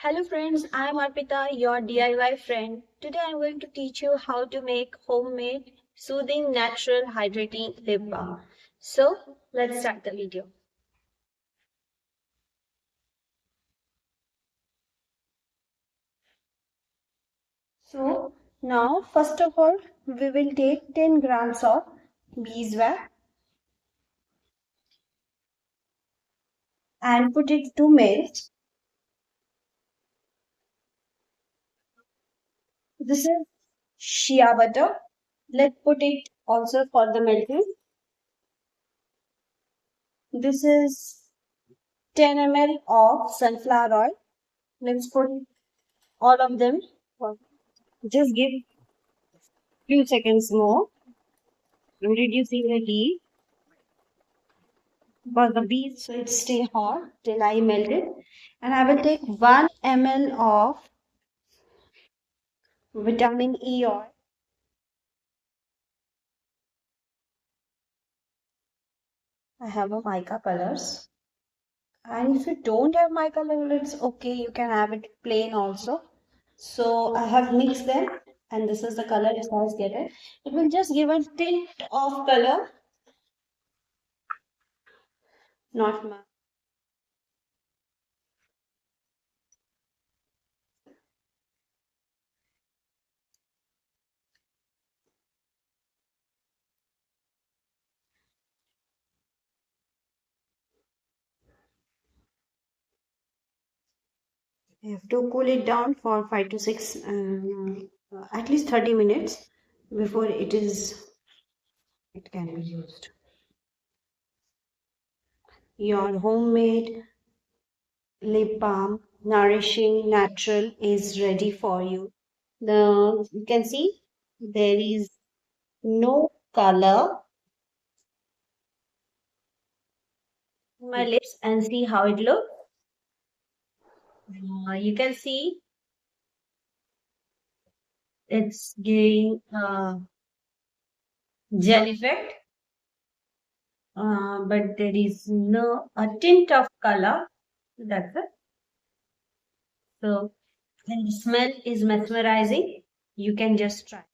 Hello friends, I am Arpita, your DIY friend. Today I am going to teach you how to make homemade, soothing, natural, hydrating lip balm. So let's start the video. So now first of all we will take 10 grams of beeswax and put it to melt. This is shea butter. Let's put it also for the melting. This is 10 ml of sunflower oil. Let's put all of them. Just give few seconds more. I'm reducing the heat because the bees so it stay hot till I melt it. And I will take 1 ml of vitamin E oil. I have a mica colors. And if you don't have mica color, it's okay. You can have it plain also. So I have mixed them and this is the color it has get it. It will just give a tint of color, not much. You have to cool it down for 5 to 6, at least 30 minutes before it can be used. Your homemade lip balm, nourishing, natural is ready for you. You can see there is no color in my lips and see how it looks. You can see it's giving gel effect, but there is no a tint of color. That's it. So, and the smell is mesmerizing. You can just try.